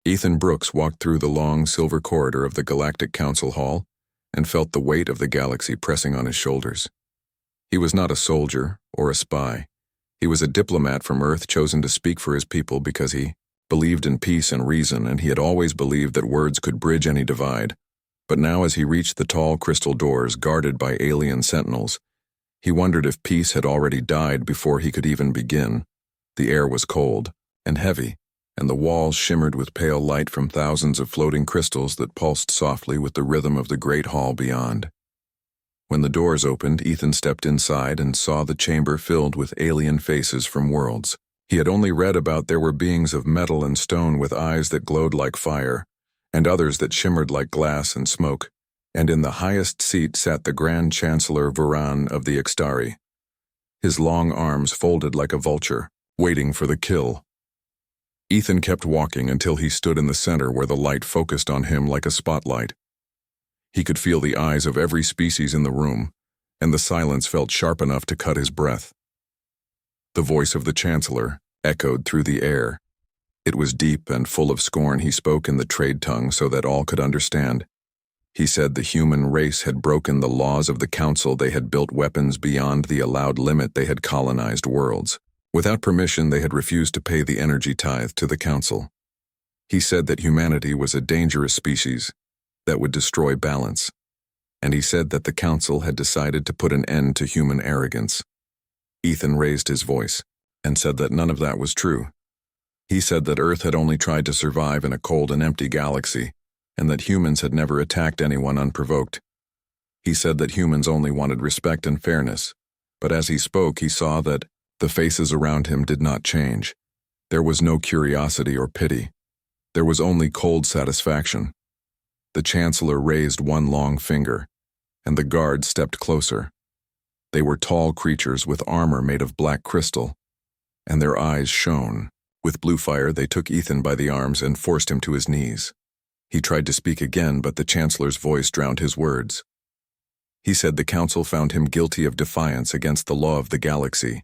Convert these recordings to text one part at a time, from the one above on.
Ethan Brooks walked through the long silver corridor of the Galactic Council Hall and felt the weight of the galaxy pressing on his shoulders. He was not a soldier or a spy. He was a diplomat from Earth chosen to speak for his people because he believed in peace and reason, and he had always believed that words could bridge any divide. But now, as he reached the tall crystal doors guarded by alien sentinels, he wondered if peace had already died before he could even begin. The air was cold and heavy, and the walls shimmered with pale light from thousands of floating crystals that pulsed softly with the rhythm of the great hall beyond. When the doors opened, Ethan stepped inside and saw the chamber filled with alien faces from worlds. He had only read about there were beings of metal and stone with eyes that glowed like fire, and others that shimmered like glass and smoke, and in the highest seat sat the Grand Chancellor Varan of the Ixtari, his long arms folded like a vulture, waiting for the kill. Ethan kept walking until he stood in the center where the light focused on him like a spotlight. He could feel the eyes of every species in the room, and the silence felt sharp enough to cut his breath. The voice of the Chancellor echoed through the air. It was deep and full of scorn. He spoke in the trade tongue so that all could understand. He said the human race had broken the laws of the Council. They had built weapons beyond the allowed limit. They had colonized worlds. Without permission, they had refused to pay the energy tithe to the Council. He said that humanity was a dangerous species that would destroy balance, and he said that the Council had decided to put an end to human arrogance. Ethan raised his voice and said that none of that was true. He said that Earth had only tried to survive in a cold and empty galaxy, and that humans had never attacked anyone unprovoked. He said that humans only wanted respect and fairness, but as he spoke, he saw that the faces around him did not change. There was no curiosity or pity. There was only cold satisfaction. The Chancellor raised one long finger, and the guards stepped closer. They were tall creatures with armor made of black crystal, and their eyes shone. With blue fire, they took Ethan by the arms and forced him to his knees. He tried to speak again, but the Chancellor's voice drowned his words. He said the Council found him guilty of defiance against the law of the galaxy,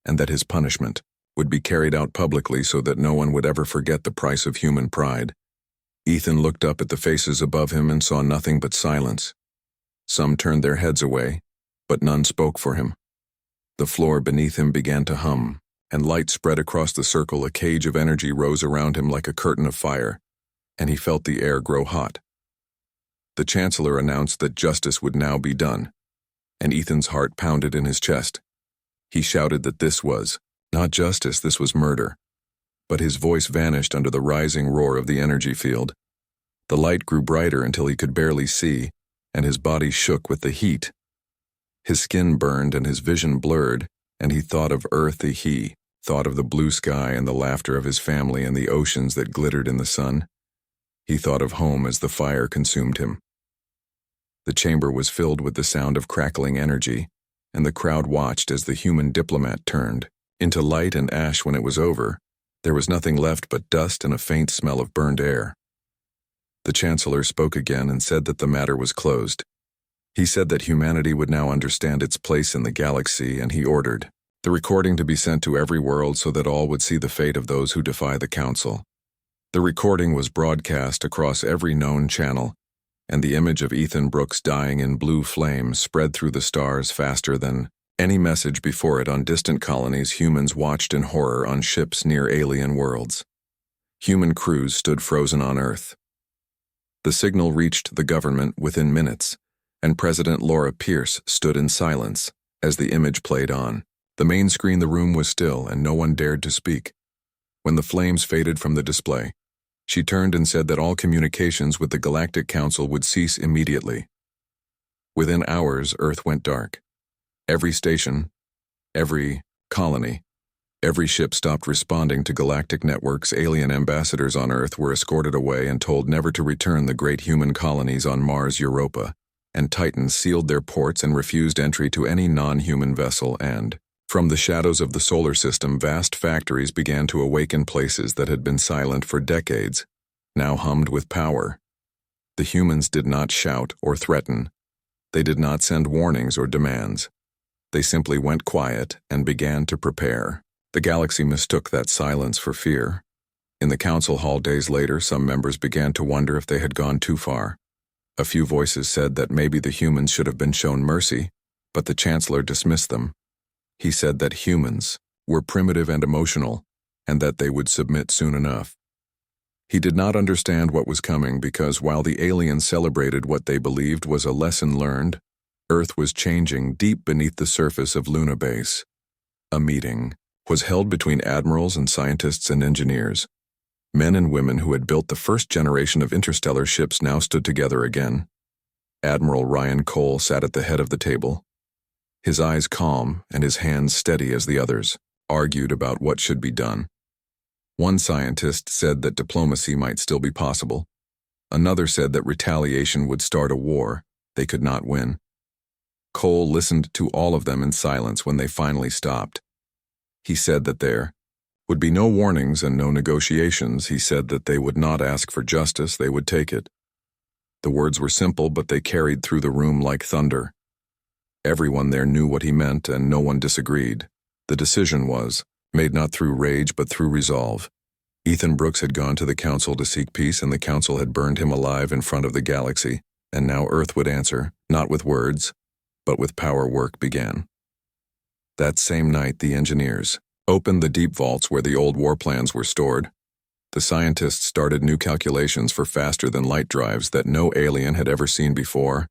and that his punishment would be carried out publicly so that no one would ever forget the price of human pride. Ethan looked up at the faces above him and saw nothing but silence. Some turned their heads away, but none spoke for him. The floor beneath him began to hum, and light spread across the circle. A cage of energy rose around him like a curtain of fire, and he felt the air grow hot. The Chancellor announced that justice would now be done, and Ethan's heart pounded in his chest. He shouted that this was not justice, this was murder. But his voice vanished under the rising roar of the energy field. The light grew brighter until he could barely see, and his body shook with the heat. His skin burned and his vision blurred, and he thought of Earth. He thought of the blue sky and the laughter of his family and the oceans that glittered in the sun. He thought of home as the fire consumed him. The chamber was filled with the sound of crackling energy, and the crowd watched as the human diplomat turned into light and ash. When it was over, there was nothing left but dust and a faint smell of burned air. The Chancellor spoke again and said that the matter was closed. He said that humanity would now understand its place in the galaxy, and he ordered the recording to be sent to every world so that all would see the fate of those who defy the Council. The recording was broadcast across every known channel, and the image of Ethan Brooks dying in blue flames spread through the stars faster than any message before it. On distant colonies, humans watched in horror on ships near alien worlds. Human crews stood frozen on Earth. The signal reached the government within minutes, and President Laura Pierce stood in silence as the image played on. The main screen, the room was still, and no one dared to speak. When the flames faded from the display, she turned and said that all communications with the Galactic Council would cease immediately. Within hours, Earth went dark. Every station, every colony, every ship stopped responding to galactic networks. Alien ambassadors on Earth were escorted away and told never to return. The great human colonies on Mars, Europa, and Titan sealed their ports and refused entry to any non-human vessel, and from the shadows of the solar system, vast factories began to awaken. Places that had been silent for decades now hummed with power. The humans did not shout or threaten. They did not send warnings or demands. They simply went quiet and began to prepare. The galaxy mistook that silence for fear. In the council hall days later, some members began to wonder if they had gone too far. A few voices said that maybe the humans should have been shown mercy, but the chancellor dismissed them. He said that humans were primitive and emotional, and that they would submit soon enough. He did not understand what was coming because while the aliens celebrated what they believed was a lesson learned, Earth was changing deep beneath the surface of Luna Base. A meeting was held between admirals and scientists and engineers. Men and women who had built the first generation of interstellar ships now stood together again. Admiral Ryan Cole sat at the head of the table. His eyes calm and his hands steady as the others argued about what should be done. One scientist said that diplomacy might still be possible. Another said that retaliation would start a war they could not win. Cole listened to all of them in silence when they finally stopped. He said that there would be no warnings and no negotiations. He said that they would not ask for justice, they would take it. The words were simple, but they carried through the room like thunder. Everyone there knew what he meant, and no one disagreed. The decision was made not through rage, but through resolve. Ethan Brooks had gone to the council to seek peace, and the council had burned him alive in front of the galaxy, and now Earth would answer, not with words, but with power. Work began. That same night, the engineers opened the deep vaults where the old war plans were stored. The scientists started new calculations for faster-than-light drives that no alien had ever seen before,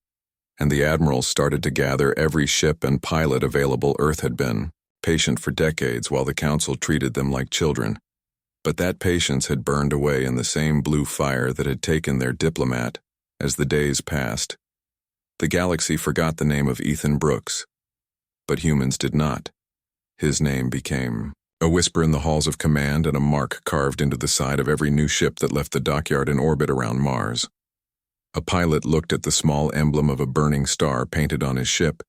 and the admirals started to gather every ship and pilot available. Earth had been patient for decades while the council treated them like children. But that patience had burned away in the same blue fire that had taken their Diplomat as the days passed. The galaxy forgot the name of Ethan Brooks, but humans did not. His name became a whisper in the halls of command and a mark carved into the side of every new ship that left the dockyard in orbit around Mars. A pilot looked at the small emblem of a burning star painted on his ship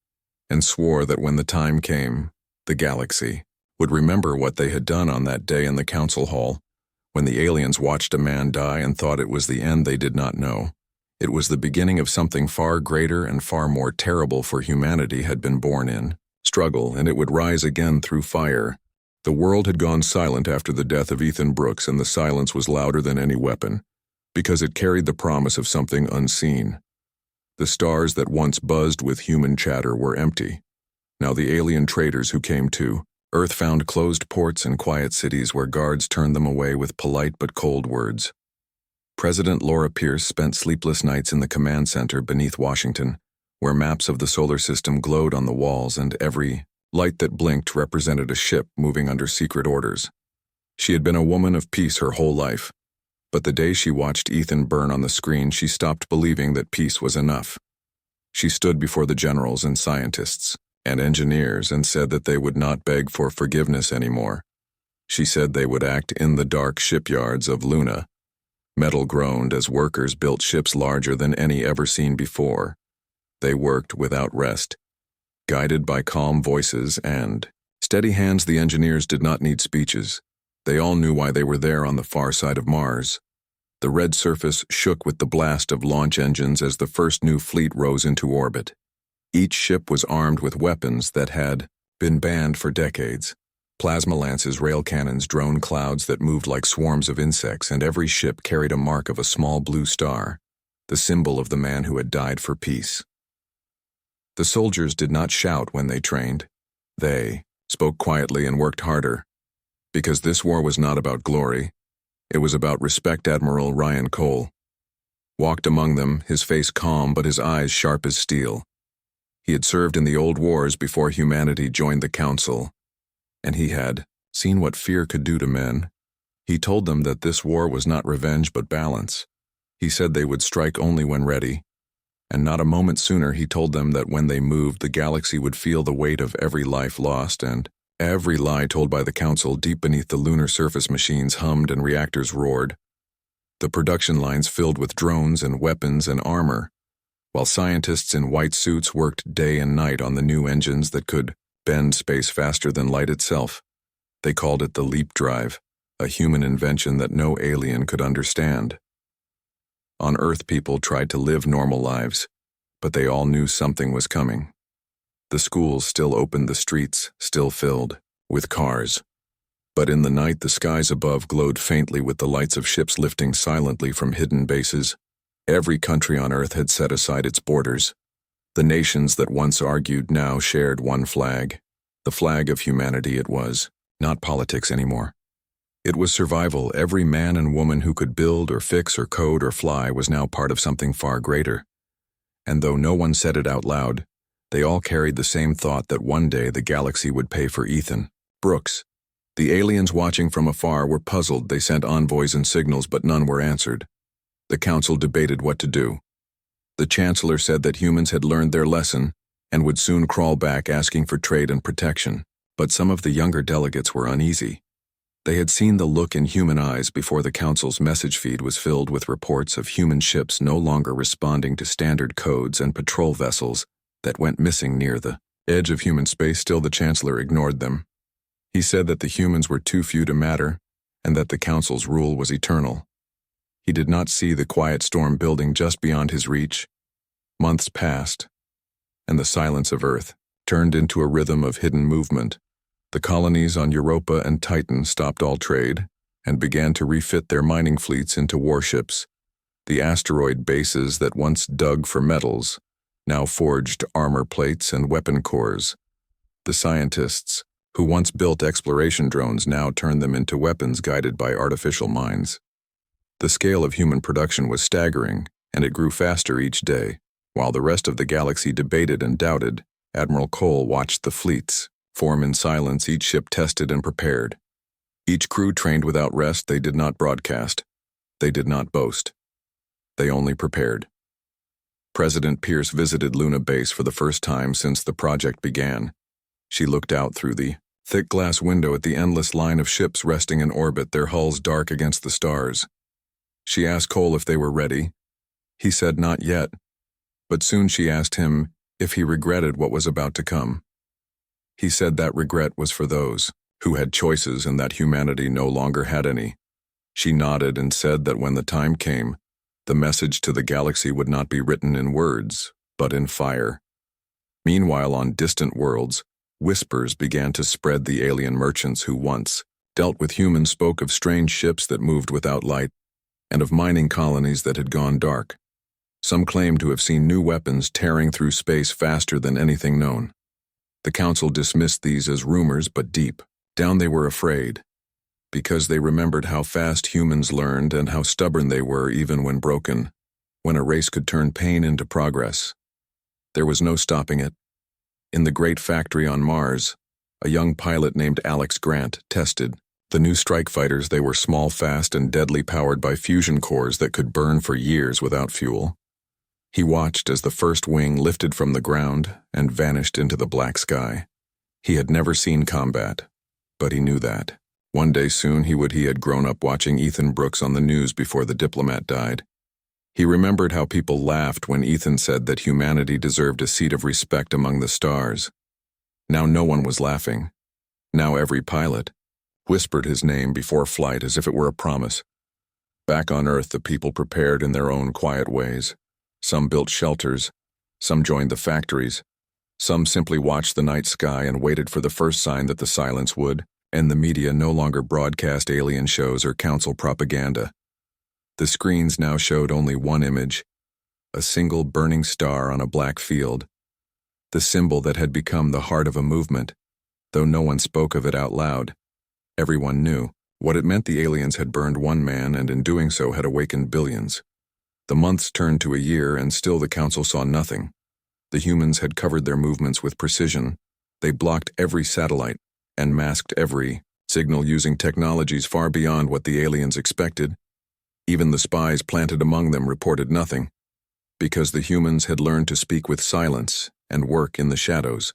and swore that when the time came, the galaxy would remember what they had done on that day in the council hall, when the aliens watched a man die and thought it was the end. They did not know. It was the beginning of something far greater and far more terrible, for humanity had been born in struggle, and it would rise again through fire. The world had gone silent after the death of Ethan Brooks, and the silence was louder than any weapon, because it carried the promise of something unseen. The stars that once buzzed with human chatter were empty. Now the alien traders who came to Earth found closed ports and quiet cities where guards turned them away with polite but cold words. President Laura Pierce spent sleepless nights in the command center beneath Washington, where maps of the solar system glowed on the walls and every light that blinked represented a ship moving under secret orders. She had been a woman of peace her whole life, but the day she watched Ethan burn on the screen, she stopped believing that peace was enough. She stood before the generals and scientists and engineers and said that they would not beg for forgiveness anymore. She said they would act in the dark shipyards of Luna. Metal groaned as workers built ships larger than any ever seen before. They worked without rest, guided by calm voices and steady hands. The engineers did not need speeches. They all knew why they were there on the far side of Mars. The red surface shook with the blast of launch engines as the first new fleet rose into orbit. Each ship was armed with weapons that had been banned for decades. Plasma lances, rail cannons, drone clouds that moved like swarms of insects, and every ship carried a mark of a small blue star, the symbol of the man who had died for peace. The soldiers did not shout when they trained. They spoke quietly and worked harder, because this war was not about glory. It was about respect. Admiral Ryan Cole walked among them, his face calm but his eyes sharp as steel. He had served in the old wars before humanity joined the council, and he had seen what fear could do to men. He told them that this war was not revenge but balance. He said they would strike only when ready, and not a moment sooner he told them that when they moved, the galaxy would feel the weight of every life lost, and every lie told by the council. Deep beneath the lunar surface, machines hummed and reactors roared. The production lines filled with drones and weapons and armor, while scientists in white suits worked day and night on the new engines that could bend space faster than light itself. They called it the Leap Drive, a human invention that no alien could understand. On Earth, people tried to live normal lives, but they all knew something was coming. The schools still opened, the streets still filled with cars. But in the night, the skies above glowed faintly with the lights of ships lifting silently from hidden bases. Every country on Earth had set aside its borders. The nations that once argued now shared one flag. The flag of humanity it was, not politics anymore. It was survival. Every man and woman who could build or fix or code or fly was now part of something far greater. And though no one said it out loud, they all carried the same thought that one day the galaxy would pay for Ethan Brooks. The aliens watching from afar were puzzled. They sent envoys and signals, but none were answered. The council debated what to do. The chancellor said that humans had learned their lesson and would soon crawl back asking for trade and protection, but some of the younger delegates were uneasy. They had seen the look in human eyes before the council's message feed was filled with reports of human ships no longer responding to standard codes and patrol vessels that went missing near the edge of human space. Still, the chancellor ignored them. He said that the humans were too few to matter and that the council's rule was eternal. He did not see the quiet storm building just beyond his reach. Months passed, and the silence of Earth turned into a rhythm of hidden movement. The colonies on Europa and Titan stopped all trade and began to refit their mining fleets into warships. The asteroid bases that once dug for metals now forged armor plates and weapon cores. The scientists who once built exploration drones now turned them into weapons guided by artificial minds. The scale of human production was staggering, and it grew faster each day. While the rest of the galaxy debated and doubted, Admiral Cole watched the fleets form in silence, each ship tested and prepared. Each crew trained without rest. They did not broadcast. They did not boast. They only prepared. President Pierce visited Luna Base for the first time since the project began. She looked out through the thick glass window at the endless line of ships resting in orbit, their hulls dark against the stars. She asked Cole if they were ready. He said not yet, but soon she asked him if he regretted what was about to come. He said that regret was for those who had choices and that humanity no longer had any. She nodded and said that when the time came, the message to the galaxy would not be written in words, but in fire. Meanwhile, on distant worlds, whispers began to spread. The alien merchants who once dealt with humans spoke of strange ships that moved without light, and of mining colonies that had gone dark. Some claimed to have seen new weapons tearing through space faster than anything known. The council dismissed these as rumors, but deep down they were afraid, because they remembered how fast humans learned and how stubborn they were even when broken, when a race could turn pain into progress. There was no stopping it. In the great factory on Mars, a young pilot named Alex Grant tested the new strike fighters. They were small, fast, and deadly, powered by fusion cores that could burn for years without fuel. He watched as the first wing lifted from the ground and vanished into the black sky. He had never seen combat, but he knew that one day soon he had grown up watching Ethan Brooks on the news before the Diplomat died. He remembered how people laughed when Ethan said that humanity deserved a seat of respect among the stars. Now no one was laughing. Now every pilot whispered his name before flight as if it were a promise. Back on Earth, the people prepared in their own quiet ways. Some built shelters, some joined the factories, some simply watched the night sky and waited for the first sign that the silence would end. The media no longer broadcast alien shows or council propaganda. The screens now showed only one image, a single burning star on a black field, the symbol that had become the heart of a movement. Though no one spoke of it out loud, everyone knew what it meant. The aliens had burned one man and in doing so had awakened billions. The months turned to a year and still the council saw nothing. The humans had covered their movements with precision. They blocked every satellite and masked every signal using technologies far beyond what the aliens expected. Even the spies planted among them reported nothing, because the humans had learned to speak with silence and work in the shadows.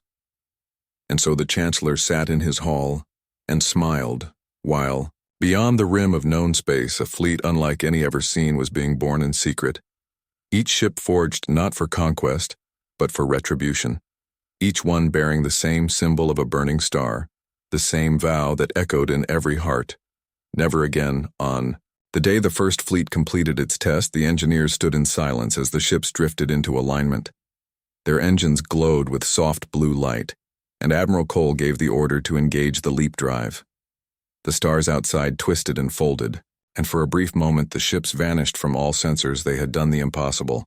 And so the chancellor sat in his hall and smiled, while, beyond the rim of known space, a fleet unlike any ever seen was being born in secret. Each ship forged not for conquest, but for retribution. Each one bearing the same symbol of a burning star, the same vow that echoed in every heart. Never again. On the day the first fleet completed its test, the engineers stood in silence as the ships drifted into alignment. Their engines glowed with soft blue light, and Admiral Cole gave the order to engage the leap drive. The stars outside twisted and folded, and for a brief moment the ships vanished from all sensors. They had done the impossible.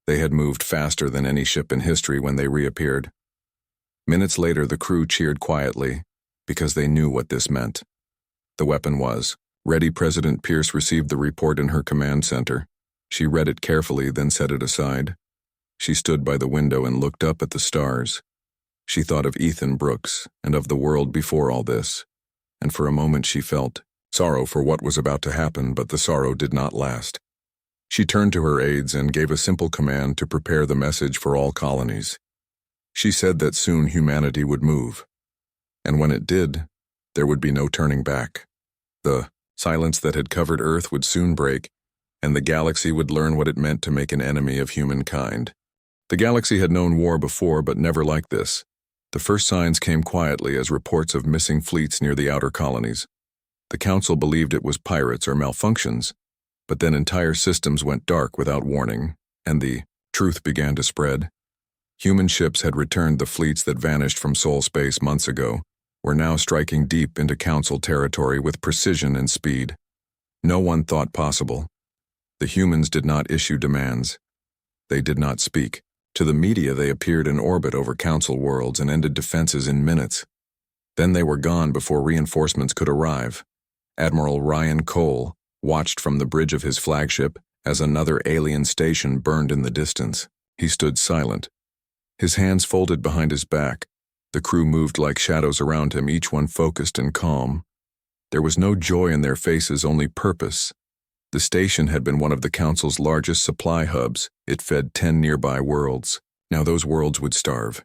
They had moved faster than any ship in history when they reappeared. Minutes later, the crew cheered quietly, because they knew what this meant. The weapon was ready. President Pierce received the report in her command center. She read it carefully, then set it aside. She stood by the window and looked up at the stars. She thought of Ethan Brooks and of the world before all this, and for a moment she felt sorrow for what was about to happen, but the sorrow did not last. She turned to her aides and gave a simple command to prepare the message for all colonies. She said that soon humanity would move, and when it did, there would be no turning back. The silence that had covered Earth would soon break, and the galaxy would learn what it meant to make an enemy of humankind. The galaxy had known war before, but never like this. The first signs came quietly as reports of missing fleets near the outer colonies. The Council believed it was pirates or malfunctions, but then entire systems went dark without warning, and the truth began to spread. Human ships had returned. The fleets that vanished from Sol space months ago were now striking deep into Council territory with precision and speed. No one thought possible. The humans did not issue demands. They did not speak. To the media, they appeared in orbit over Council worlds and ended defenses in minutes. Then they were gone before reinforcements could arrive. Admiral Ryan Cole watched from the bridge of his flagship as another alien station burned in the distance. He stood silent, his hands folded behind his back. The crew moved like shadows around him, each one focused and calm. There was no joy in their faces, only purpose. The station had been one of the Council's largest supply hubs. It fed 10 nearby worlds. Now those worlds would starve.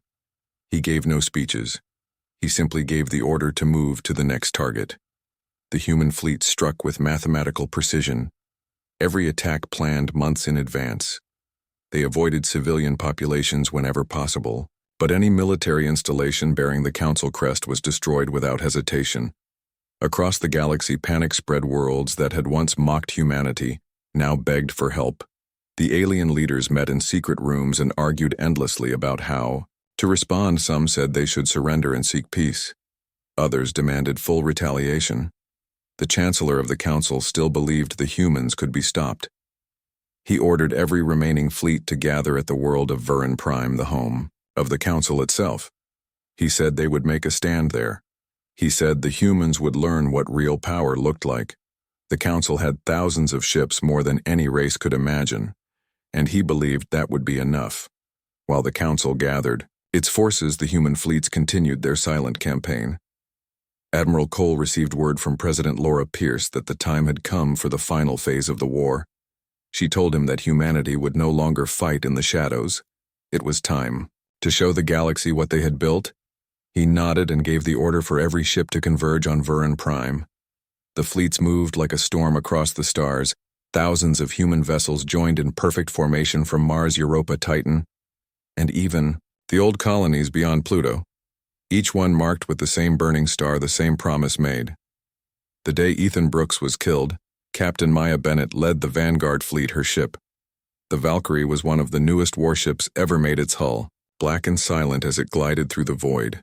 He gave no speeches. He simply gave the order to move to the next target. The human fleet struck with mathematical precision. Every attack planned months in advance. They avoided civilian populations whenever possible, but any military installation bearing the Council crest was destroyed without hesitation. Across the galaxy, panic spread. Worlds that had once mocked humanity now begged for help. The alien leaders met in secret rooms and argued endlessly about how to respond. Some said they should surrender and seek peace. Others demanded full retaliation. The Chancellor of the Council still believed the humans could be stopped. He ordered every remaining fleet to gather at the world of Vurin Prime, the home of the Council itself. He said they would make a stand there. He said the humans would learn what real power looked like. The Council had thousands of ships, more than any race could imagine, and he believed that would be enough. While the Council gathered its forces, the human fleets continued their silent campaign. Admiral Cole received word from President Laura Pierce that the time had come for the final phase of the war. She told him that humanity would no longer fight in the shadows. It was time to show the galaxy what they had built. He nodded and gave the order for every ship to converge on Vurin Prime. The fleets moved like a storm across the stars. Thousands of human vessels joined in perfect formation from Mars, Europa, Titan, and even the old colonies beyond Pluto. Each one marked with the same burning star, the same promise made. The day Ethan Brooks was killed, Captain Maya Bennett led the Vanguard fleet, her ship. The Valkyrie was one of the newest warships ever made. Its hull, black and silent as it glided through the void.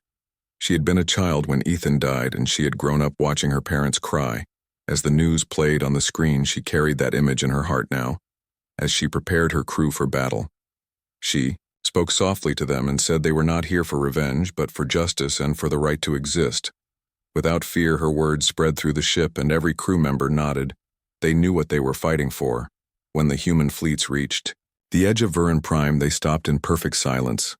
She had been a child when Ethan died, and she had grown up watching her parents cry. As the news played on the screen, she carried that image in her heart now. As she prepared her crew for battle, she spoke softly to them and said they were not here for revenge, but for justice and for the right to exist. Without fear, her words spread through the ship, and every crew member nodded. They knew what they were fighting for. When the human fleets reached the edge of Vurin Prime, they stopped in perfect silence.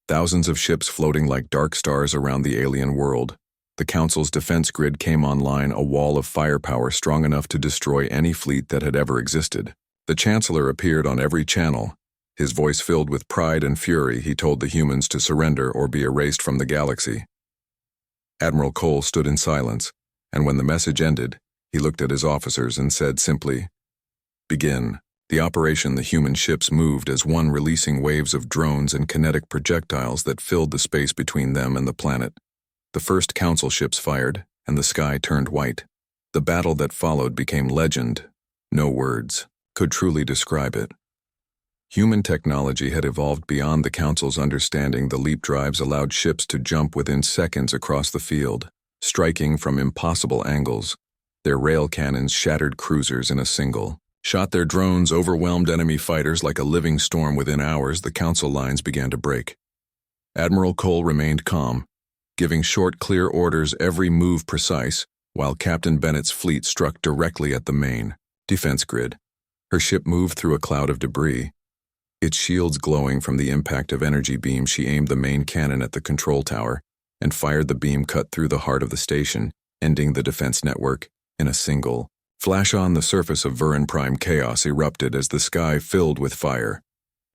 Thousands of ships floating like dark stars around the alien world. The Council's defense grid came online, a wall of firepower strong enough to destroy any fleet that had ever existed. The Chancellor appeared on every channel. His voice filled with pride and fury. He told the humans to surrender or be erased from the galaxy. Admiral Cole stood in silence, and when the message ended, he looked at his officers and said simply, "Begin." The operation. The human ships moved as one, releasing waves of drones and kinetic projectiles that filled the space between them and the planet. The first Council ships fired, and the sky turned white. The battle that followed became legend. No words could truly describe it. Human technology had evolved beyond the Council's understanding. The leap drives allowed ships to jump within seconds across the field, striking from impossible angles. Their rail cannons shattered cruisers in a single shot. Their drones overwhelmed enemy fighters like a living storm. Within hours, the council lines began to break. Admiral Cole remained calm, giving short, clear orders, every move precise, while Captain Bennett's fleet struck directly at the main defense grid. Her ship moved through a cloud of debris, its shields glowing from the impact of energy beams. She aimed the main cannon at the control tower and fired. The beam cut through the heart of the station, ending the defense network in a single flash. On the surface of Vuran Prime, chaos erupted as the sky filled with fire.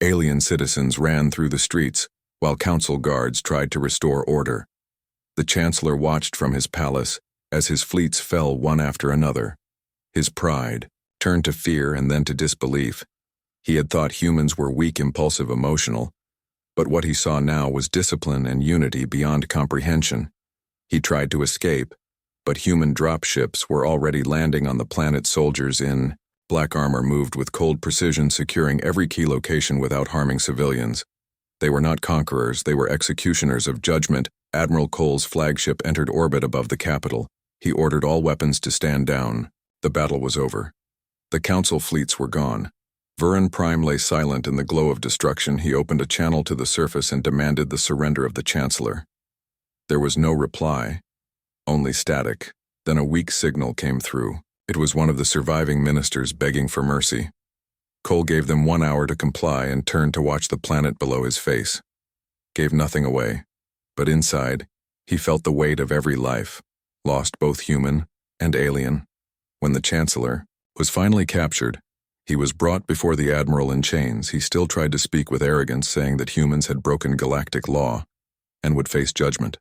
Alien citizens ran through the streets, while council guards tried to restore order. The Chancellor watched from his palace as his fleets fell one after another. His pride turned to fear and then to disbelief. He had thought humans were weak, impulsive, emotional, but what he saw now was discipline and unity beyond comprehension. He tried to escape, but human dropships were already landing on the planet. Soldiers in black armor moved with cold precision, securing every key location without harming civilians. They were not conquerors, they were executioners of judgment. Admiral Cole's flagship entered orbit above the capital. He ordered all weapons to stand down. The battle was over. The council fleets were gone. Vuran Prime lay silent in the glow of destruction. He opened a channel to the surface and demanded the surrender of the Chancellor. There was no reply, only static. Then a weak signal came through. It was one of the surviving ministers begging for mercy. Cole gave them 1 hour to comply and turned to watch the planet below his face. Gave nothing away, but inside, he felt the weight of every life, lost, both human and alien. When the Chancellor was finally captured, he was brought before the Admiral in chains. He still tried to speak with arrogance, saying that humans had broken galactic law and would face judgment.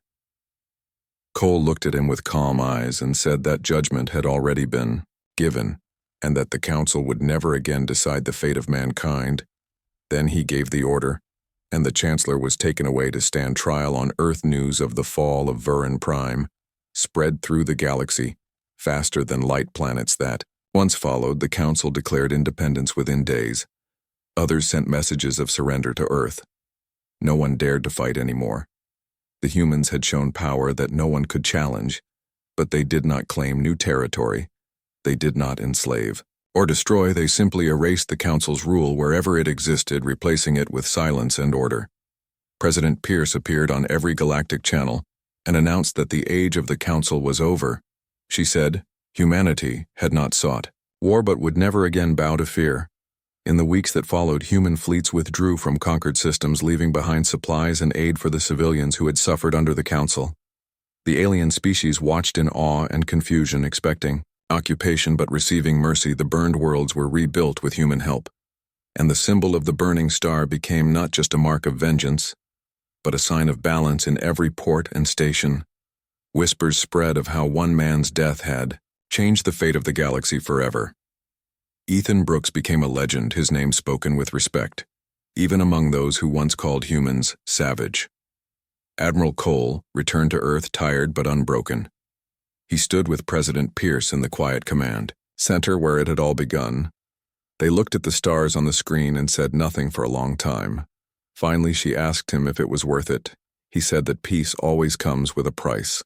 Cole looked at him with calm eyes and said that judgment had already been given, and that the Council would never again decide the fate of mankind. Then he gave the order, and the Chancellor was taken away to stand trial on Earth. News of the fall of Vuran Prime spread through the galaxy, faster than light. Planets that once followed the Council declared independence within days. Others sent messages of surrender to Earth. No one dared to fight anymore. The humans had shown power that no one could challenge, but they did not claim new territory. They did not enslave or destroy. They simply erased the Council's rule wherever it existed, replacing it with silence and order. President Pierce appeared on every galactic channel and announced that the age of the Council was over. She said, humanity had not sought war but would never again bow to fear. In the weeks that followed, human fleets withdrew from conquered systems, leaving behind supplies and aid for the civilians who had suffered under the Council. The alien species watched in awe and confusion, expecting occupation but receiving mercy. The burned worlds were rebuilt with human help, and the symbol of the burning star became not just a mark of vengeance, but a sign of balance in every port and station. Whispers spread of how one man's death had changed the fate of the galaxy forever. Ethan Brooks became a legend, his name spoken with respect, even among those who once called humans savage. Admiral Cole returned to Earth, tired but unbroken. He stood with President Pierce in the quiet command center where it had all begun. They looked at the stars on the screen and said nothing for a long time. Finally, she asked him if it was worth it. He said that peace always comes with a price.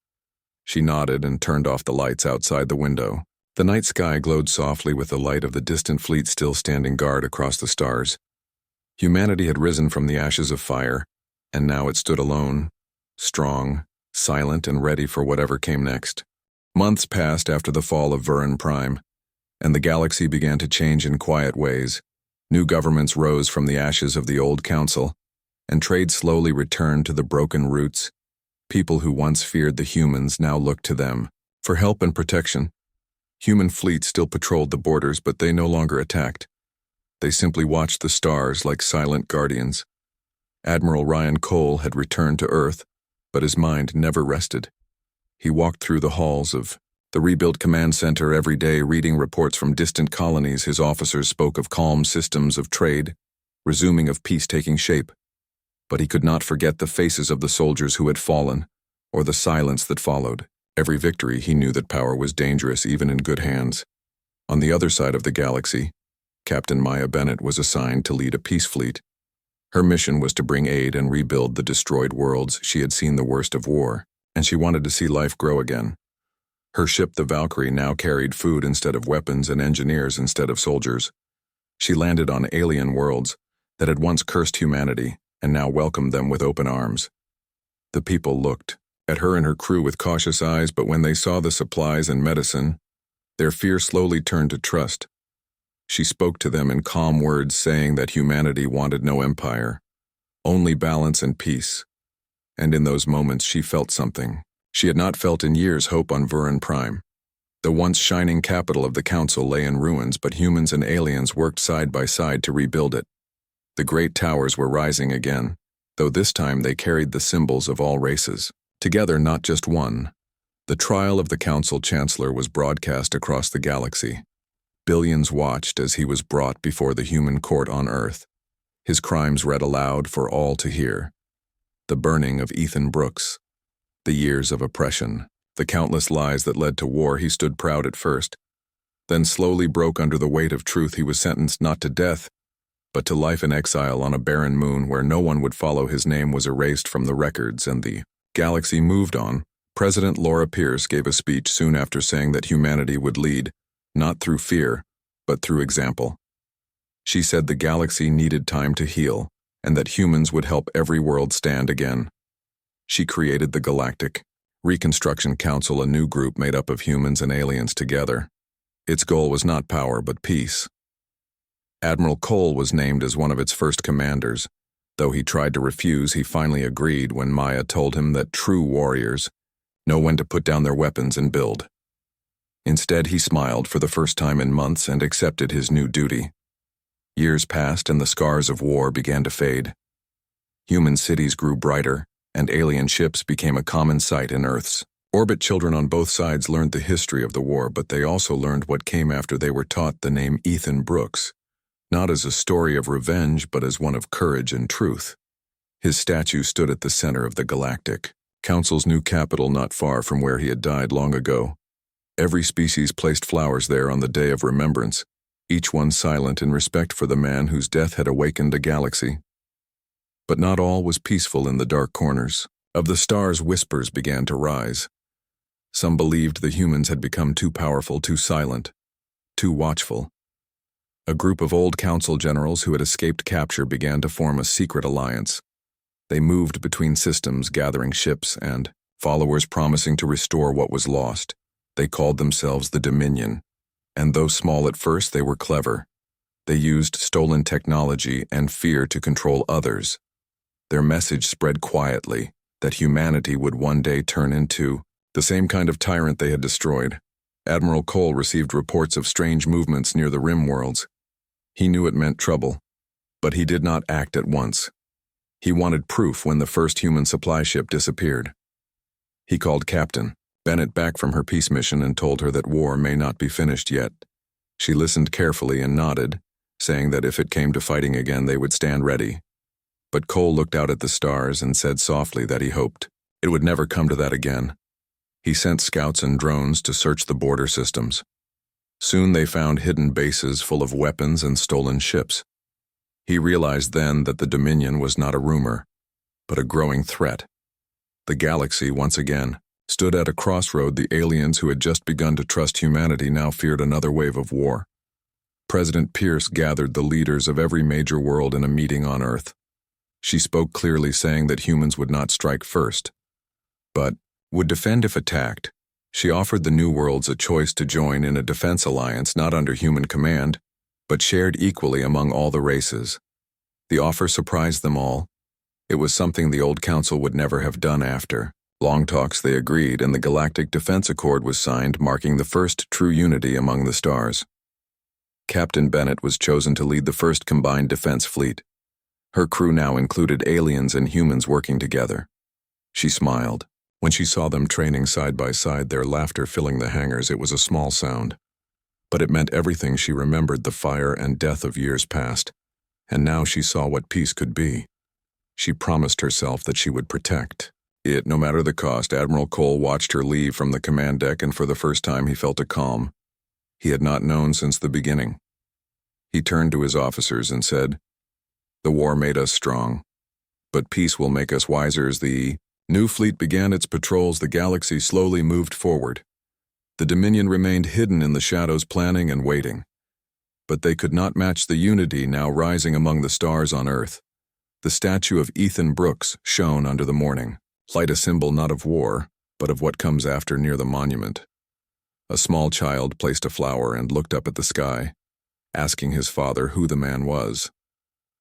She nodded and turned off the lights outside the window. The night sky glowed softly with the light of the distant fleet still standing guard across the stars. Humanity had risen from the ashes of fire, and now it stood alone, strong, silent, and ready for whatever came next. Months passed after the fall of Vuran Prime, and the galaxy began to change in quiet ways. New governments rose from the ashes of the old council, and trade slowly returned to the broken roots. People who once feared the humans now looked to them for help and protection. Human fleets still patrolled the borders, but they no longer attacked. They simply watched the stars like silent guardians. Admiral Ryan Cole had returned to Earth, but his mind never rested. He walked through the halls of the rebuilt command center every day, reading reports from distant colonies. His officers spoke of calm systems of trade, resuming, of peace taking shape. But he could not forget the faces of the soldiers who had fallen, or the silence that followed. Every victory, he knew that power was dangerous even in good hands. On the other side of the galaxy, Captain Maya Bennett was assigned to lead a peace fleet. Her mission was to bring aid and rebuild the destroyed worlds. She had seen the worst of war, and she wanted to see life grow again. Her ship, the Valkyrie, now carried food instead of weapons and engineers instead of soldiers. She landed on alien worlds that had once cursed humanity and now welcomed them with open arms. The people looked at her and her crew with cautious eyes, but when they saw the supplies and medicine, their fear slowly turned to trust. She spoke to them in calm words, saying that humanity wanted no empire, only balance and peace. And in those moments she felt something she had not felt in years: hope on Vuran Prime. The once shining capital of the Council lay in ruins, but humans and aliens worked side by side to rebuild it. The great towers were rising again, though this time they carried the symbols of all races. Together, not just one. The trial of the Council Chancellor was broadcast across the galaxy. Billions watched as he was brought before the human court on Earth. His crimes read aloud for all to hear. The burning of Ethan Brooks. The years of oppression. The countless lies that led to war. He stood proud at first, then slowly broke under the weight of truth. He was sentenced not to death, but to life in exile on a barren moon where no one would follow. His name was erased from the records, and the galaxy moved on. President Laura Pierce gave a speech soon after, saying that humanity would lead, not through fear, but through example. She said the galaxy needed time to heal, and that humans would help every world stand again. She created the Galactic Reconstruction Council, a new group made up of humans and aliens together. Its goal was not power, but peace. Admiral Cole was named as one of its first commanders. Though he tried to refuse, he finally agreed when Maya told him that true warriors know when to put down their weapons and build. Instead, he smiled for the first time in months and accepted his new duty. Years passed and the scars of war began to fade. Human cities grew brighter, and alien ships became a common sight in Earth's orbit. Children on both sides learned the history of the war, but they also learned what came after. They were taught the name Ethan Brooks, not as a story of revenge, but as one of courage and truth. His statue stood at the center of the Galactic Council's new capital, not far from where he had died long ago. Every species placed flowers there on the day of remembrance, each one silent in respect for the man whose death had awakened a galaxy. But not all was peaceful in the dark corners. Of the stars, whispers began to rise. Some believed the humans had become too powerful, too silent, too watchful. A group of old council generals who had escaped capture began to form a secret alliance. They moved between systems, gathering ships and followers, promising to restore what was lost. They called themselves the Dominion, and though small at first, they were clever. They used stolen technology and fear to control others. Their message spread quietly, that humanity would one day turn into the same kind of tyrant they had destroyed. Admiral Cole received reports of strange movements near the rim worlds. He knew it meant trouble, but he did not act at once. He wanted proof when the first human supply ship disappeared. He called Captain Bennett back from her peace mission and told her that war may not be finished yet. She listened carefully and nodded, saying that if it came to fighting again, they would stand ready. But Cole looked out at the stars and said softly that he hoped it would never come to that again. He sent scouts and drones to search the border systems. Soon they found hidden bases full of weapons and stolen ships. He realized then that the Dominion was not a rumor, but a growing threat. The galaxy, once again, stood at a crossroad. The aliens who had just begun to trust humanity now feared another wave of war. President Pierce gathered the leaders of every major world in a meeting on Earth. She spoke clearly, saying that humans would not strike first, but would defend if attacked. She offered the new worlds a choice to join in a defense alliance not under human command, but shared equally among all the races. The offer surprised them all. It was something the old council would never have done. After long talks, they agreed, and the Galactic Defense Accord was signed, marking the first true unity among the stars. Captain Bennett was chosen to lead the first combined defense fleet. Her crew now included aliens and humans working together. She smiled when she saw them training side by side, their laughter filling the hangars. It was a small sound, but it meant everything. She remembered the fire and death of years past, and now she saw what peace could be. She promised herself that she would protect it, no matter the cost. Admiral Cole watched her leave from the command deck, and for the first time he felt a calm he had not known since the beginning. He turned to his officers and said, "The war made us strong, but peace will make us wiser." As the New fleet began its patrols. The galaxy slowly moved forward. The Dominion remained hidden in the shadows, planning and waiting. But they could not match the unity now rising among the stars on Earth. The statue of Ethan Brooks shone under the morning, light a symbol not of war, but of what comes after near the monument. A small child placed a flower and looked up at the sky, asking his father who the man was.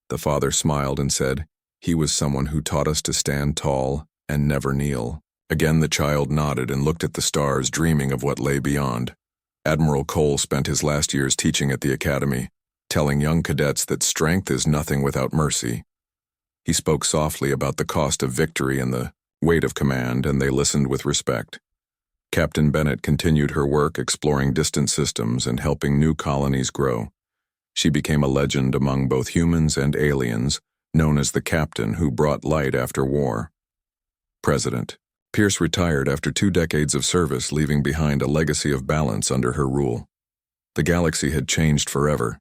The father smiled and said, "He was someone who taught us to stand tall and never kneel." Again the child nodded and looked at the stars, dreaming of what lay beyond. Admiral Cole spent his last years teaching at the academy, telling young cadets that strength is nothing without mercy. He spoke softly about the cost of victory and the weight of command, and they listened with respect. Captain Bennett continued her work exploring distant systems and helping new colonies grow. She became a legend among both humans and aliens, known as the captain who brought light after war. President Pierce retired after 2 decades of service, leaving behind a legacy of balance under her rule. The galaxy had changed forever.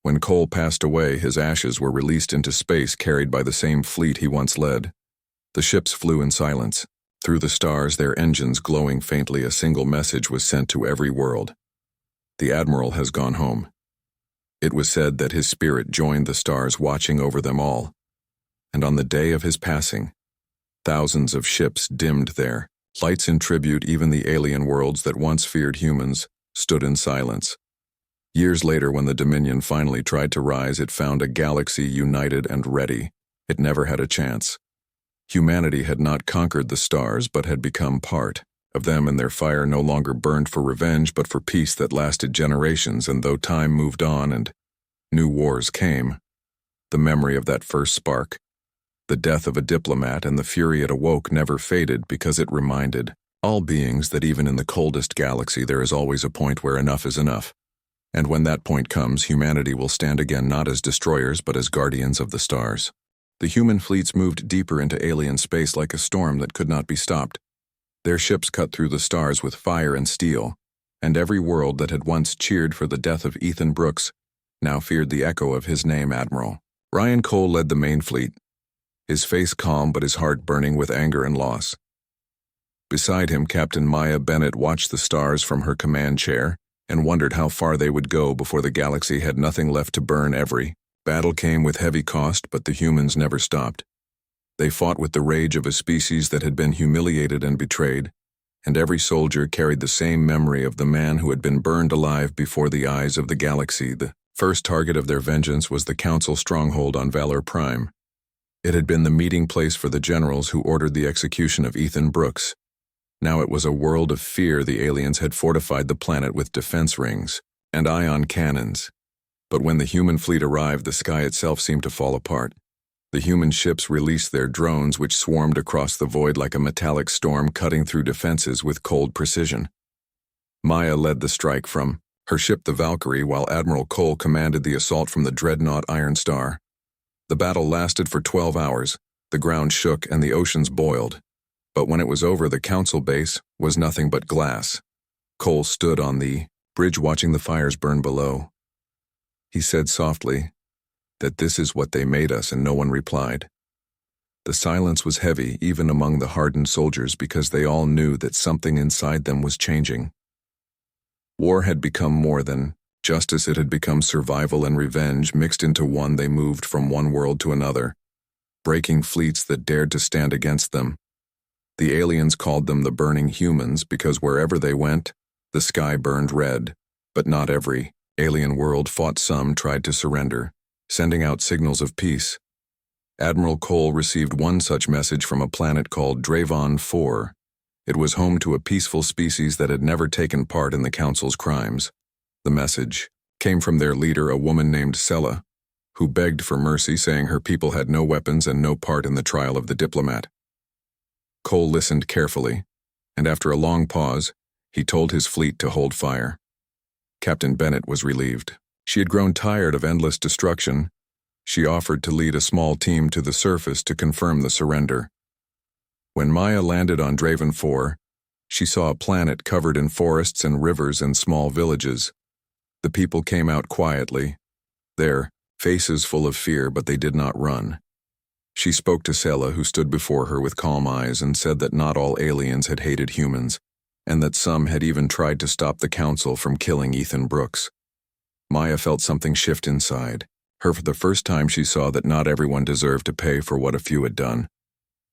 When Cole passed away, his ashes were released into space, carried by the same fleet he once led. The ships flew in silence. Through the stars, their engines glowing faintly, a single message was sent to every world. The Admiral has gone home. It was said that his spirit joined the stars, watching over them all. And on the day of his passing, thousands of ships dimmed their lights in tribute. Even the alien worlds that once feared humans stood in silence. Years later, when the Dominion finally tried to rise, it found a galaxy united and ready. It never had a chance. Humanity had not conquered the stars, but had become part of them, and their fire no longer burned for revenge, but for peace that lasted generations. And though time moved on and new wars came, the memory of that first spark, the death of a diplomat, and the fury it awoke never faded, because it reminded all beings that even in the coldest galaxy there is always a point where enough is enough. And when that point comes, humanity will stand again, not as destroyers but as guardians of the stars. The human fleets moved deeper into alien space like a storm that could not be stopped. Their ships cut through the stars with fire and steel, and every world that had once cheered for the death of Ethan Brooks now feared the echo of his name. Admiral Ryan Cole led the main fleet, his face calm but his heart burning with anger and loss. Beside him, Captain Maya Bennett watched the stars from her command chair and wondered how far they would go before the galaxy had nothing left to burn. Every battle came with heavy cost, but the humans never stopped. They fought with the rage of a species that had been humiliated and betrayed, and every soldier carried the same memory of the man who had been burned alive before the eyes of the galaxy. The first target of their vengeance was the Council stronghold on Valor Prime. It had been the meeting place for the generals who ordered the execution of Ethan Brooks. Now it was a world of fear. The aliens had fortified the planet with defense rings and ion cannons. But when the human fleet arrived, the sky itself seemed to fall apart. The human ships released their drones, which swarmed across the void like a metallic storm, cutting through defenses with cold precision. Maya led the strike from her ship, the Valkyrie, while Admiral Cole commanded the assault from the dreadnought Iron Star. The battle lasted for 12 hours. The ground shook and the oceans boiled. But when it was over, the Council base was nothing but glass. Cole stood on the bridge watching the fires burn below. He said softly that this is what they made us, and no one replied. The silence was heavy, even among the hardened soldiers, because they all knew that something inside them was changing. War had become more than justice. It had become survival and revenge mixed into one. They moved from one world to another, breaking fleets that dared to stand against them. The aliens called them the burning humans because wherever they went, the sky burned red. But not every alien world fought. Some tried to surrender, sending out signals of peace. Admiral Cole received one such message from a planet called Dravon 4. It was home to a peaceful species that had never taken part in the Council's crimes. The message came from their leader, a woman named Sella, who begged for mercy, saying her people had no weapons and no part in the trial of the diplomat. Cole listened carefully, and after a long pause, he told his fleet to hold fire. Captain Bennett was relieved. She had grown tired of endless destruction. She offered to lead a small team to the surface to confirm the surrender. When Maya landed on Draven 4, she saw a planet covered in forests and rivers and small villages. The people came out quietly, their faces full of fear, but they did not run. She spoke to Sela, who stood before her with calm eyes, and said that not all aliens had hated humans, and that some had even tried to stop the Council from killing Ethan Brooks. Maya felt something shift inside. For the first time she saw that not everyone deserved to pay for what a few had done.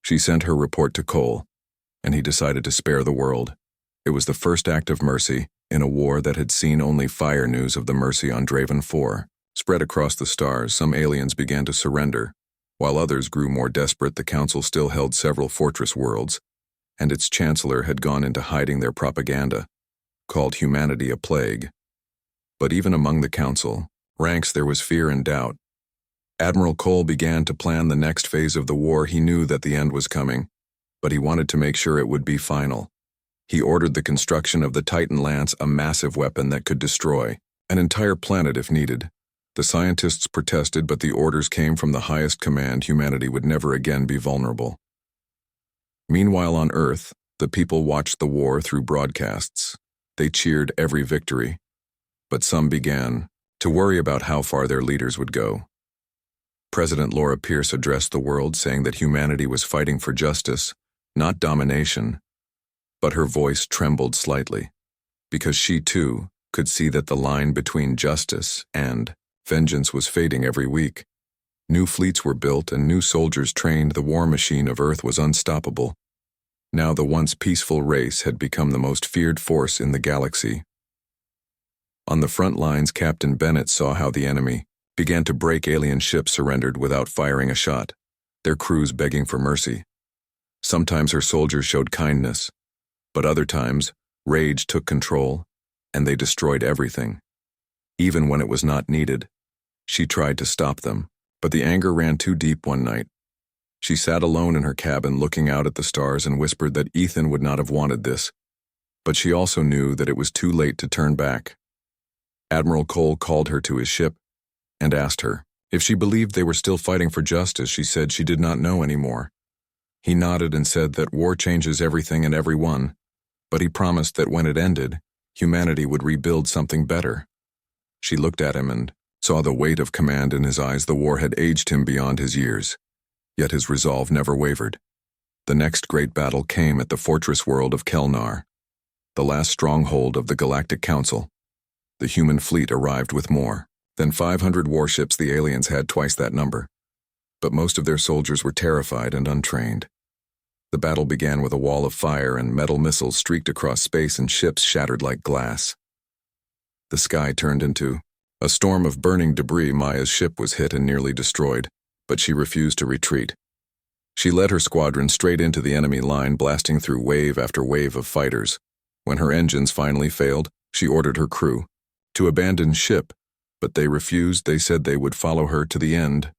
She sent her report to Cole, and he decided to spare the world. It was the first act of mercy in a war that had seen only fire news of the mercy on Draven 4. Spread across the stars, some aliens began to surrender. While others grew more desperate, the Council still held several fortress worlds, and its chancellor had gone into hiding their propaganda, called humanity a plague. But even among the Council ranks there was fear and doubt. Admiral Cole began to plan the next phase of the war. He knew that the end was coming, but he wanted to make sure it would be final. He ordered the construction of the Titan Lance, a massive weapon that could destroy an entire planet if needed. The scientists protested, but the orders came from the highest command. Humanity would never again be vulnerable. Meanwhile on Earth, the people watched the war through broadcasts. They cheered every victory, but some began to worry about how far their leaders would go. President Laura Pierce addressed the world, saying that humanity was fighting for justice, not domination, but her voice trembled slightly, because she too could see that the line between justice and vengeance was fading every week. New fleets were built and new soldiers trained. The war machine of Earth was unstoppable. Now the once peaceful race had become the most feared force in the galaxy. On the front lines, Captain Bennett saw how the enemy began to break. Alien ships surrendered without firing a shot, their crews begging for mercy. Sometimes her soldiers showed kindness, but other times rage took control, and they destroyed everything. Even when it was not needed, she tried to stop them, but the anger ran too deep one night. She sat alone in her cabin looking out at the stars and whispered that Ethan would not have wanted this, but she also knew that it was too late to turn back. Admiral Cole called her to his ship and asked her if she believed they were still fighting for justice. She said she did not know anymore. He nodded and said that war changes everything and everyone, but he promised that when it ended, humanity would rebuild something better. She looked at him and saw the weight of command in his eyes. The war had aged him beyond his years, yet his resolve never wavered. The next great battle came at the fortress world of Kelnar, the last stronghold of the Galactic Council. The human fleet arrived with more than 500 warships. The aliens had twice that number, but most of their soldiers were terrified and untrained. The battle began with a wall of fire, and metal missiles streaked across space and ships shattered like glass. The sky turned into a storm of burning debris. Maya's ship was hit and nearly destroyed, but she refused to retreat. She led her squadron straight into the enemy line, blasting through wave after wave of fighters. When her engines finally failed, she ordered her crew to abandon ship, but they refused. They said they would follow her to the end.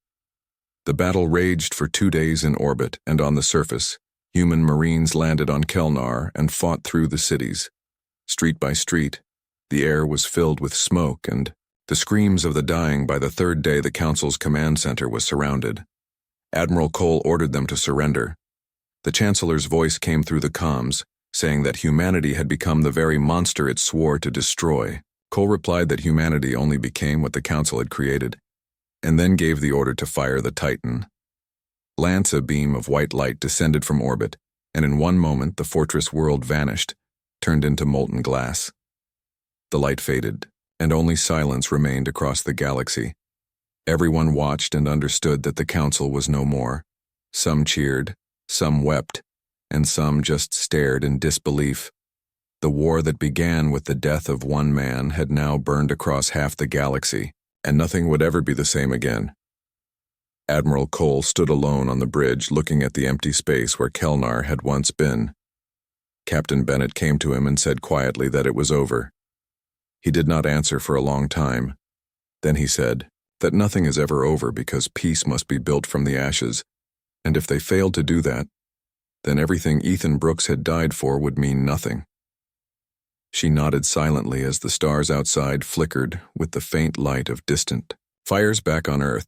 The battle raged for 2 days in orbit, and on the surface, human marines landed on Kelnar and fought through the cities. Street by street, the air was filled with smoke and the screams of the dying. By the third day, the Council's command center was surrounded. Admiral Cole ordered them to surrender. The Chancellor's voice came through the comms, saying that humanity had become the very monster it swore to destroy. Cole replied that humanity only became what the Council had created, and then gave the order to fire the Titan Lance. A beam of white light descended from orbit, and in one moment the fortress world vanished, turned into molten glass. The light faded, and only silence remained across the galaxy. Everyone watched and understood that the Council was no more. Some cheered, some wept, and some just stared in disbelief. The war that began with the death of one man had now burned across half the galaxy, and nothing would ever be the same again. Admiral Cole stood alone on the bridge, looking at the empty space where Kelnar had once been. Captain Bennett came to him and said quietly that it was over. He did not answer for a long time. Then he said that nothing is ever over because peace must be built from the ashes, and if they failed to do that, then everything Ethan Brooks had died for would mean nothing. She nodded silently as the stars outside flickered with the faint light of distant fires back on Earth.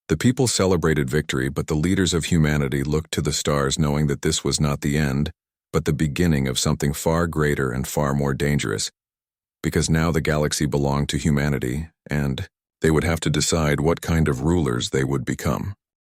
The people celebrated victory, but the leaders of humanity looked to the stars, knowing that this was not the end, but the beginning of something far greater and far more dangerous, because now the galaxy belonged to humanity, and they would have to decide what kind of rulers they would become.